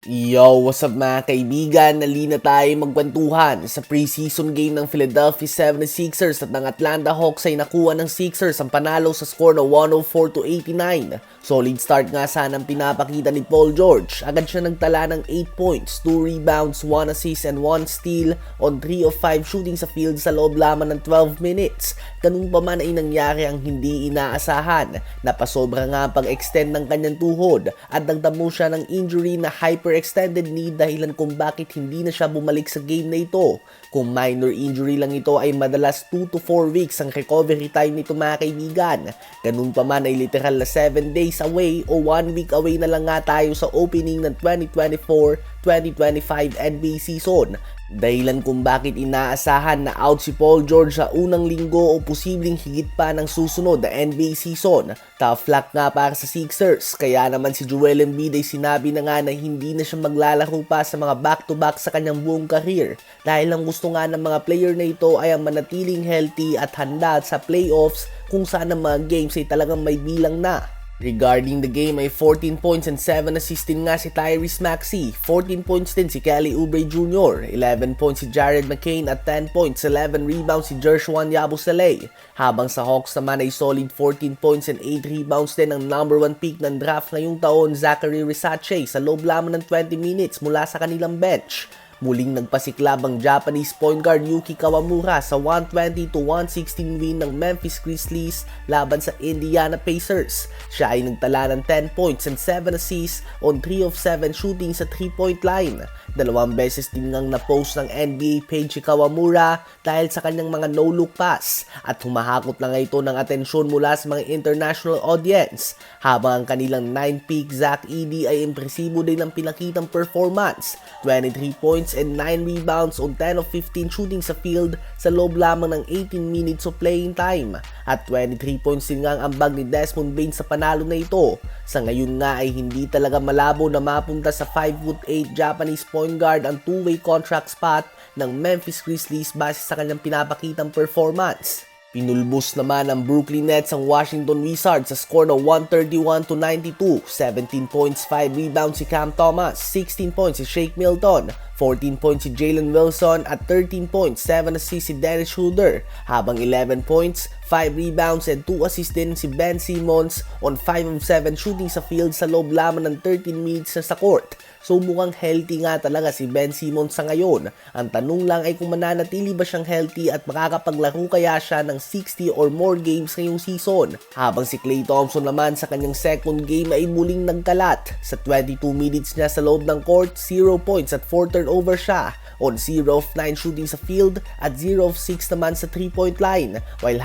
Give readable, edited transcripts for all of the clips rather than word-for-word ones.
Yo, what's up mga kaibigan? Nalina tayo magkwentuhan sa preseason game ng Philadelphia 76ers at ng Atlanta Hawks ay nakuha ng Sixers ang panalo sa score na 104-89. Solid start nga sana ang pinapakita ni Paul George. Agad siya nagtala ng 8 points, 2 rebounds, 1 assist and 1 steal on 3 of 5 shooting sa field sa loob lamang ng 12 minutes. Ganun pa man ay nangyari ang hindi inaasahan. Napasobra nga ang pag-extend ng kanyang tuhod at nagtamo siya ng injury na hyperextended knee dahilan kung bakit hindi na siya bumalik sa game na ito. Kung minor injury lang ito ay madalas 2 to 4 weeks ang recovery time nito mga kaibigan. Ganun pa man ay literal na 7 days away o 1 week away na lang nga tayo sa opening ng 2024-2025 NBA season. Dahilan kung bakit inaasahan na out si Paul George sa unang linggo o posibleng higit pa ng susunod na NBA season. Tough luck nga para sa Sixers, kaya naman si Joel Embiid ay sinabi na nga na hindi na siya maglalaro pa sa mga back-to-back sa kanyang buong career. Dahil ang gusto nga ng mga player na ito ay ang manatiling healthy at handa sa playoffs kung saan ang mga games ay talagang may bilang na. Regarding the game ay 14 points and 7 assists din nga si Tyrese Maxey, 14 points din si Kelly Oubre Jr., 11 points si Jared McCain at 10 points, 11 rebounds si Jershwan Yabusele. Habang sa Hawks naman ay solid 14 points and 8 rebounds din ang number 1 pick ng draft ngayong taon, Zachary Risache, sa loob lamang ng 20 minutes mula sa kanilang bench. Muling nagpasiklab ang Japanese point guard Yuki Kawamura sa 120-116 win ng Memphis Grizzlies laban sa Indiana Pacers. Siya ay nagtala ng 10 points and 7 assists on 3 of 7 shooting sa 3-point line. Dalawang beses din ngang na-post ng NBA page si Kawamura dahil sa kanyang mga no-look pass at humahakot na nga ito ng atensyon mula sa mga international audience. Habang ang kanilang 9-pick Zach Edey ay impresibo din ang pinakitang performance, 23 points and 9 rebounds on 10 of 15 shooting sa field sa loob lamang ng 18 minutes of playing time. At 23 points din nga ang ambag ni Desmond Bane sa panalo na ito. Sa ngayon nga ay hindi talaga malabo na mapunta sa 5'8" Japanese point guard ang two-way contract spot ng Memphis Grizzlies base sa kanyang pinapakitang performance. Pinulbos naman ng Brooklyn Nets ang Washington Wizards sa score na 131-92, 17 points, 5 rebounds si Cam Thomas, 16 points si Shake Milton, 14 points si Jalen Wilson at 13 points, 7 assists si Dennis Schroeder, habang 11 points, 5 rebounds and 2 assists din si Ben Simmons on 5 of 7 shooting sa field sa loob lamang ng 13 minutes na sa court. So mukhang healthy nga talaga si Ben Simmons sa ngayon. Ang tanong lang ay kung mananatili ba siyang healthy at makakapaglaro kaya siya ng 60 or more games ngayong season. Habang si Klay Thompson naman sa kanyang second game ay muling nagkalat. Sa 22 minutes niya sa loob ng court, 0 points at 4 turnover siya on 0 of 9 shooting sa field at 0 of 6 naman sa 3-point line while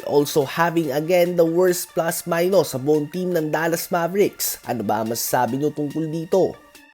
also having again the worst plus-minus sa buong team ng Dallas Mavericks. Ano ba masasabi nyo tungkol dito?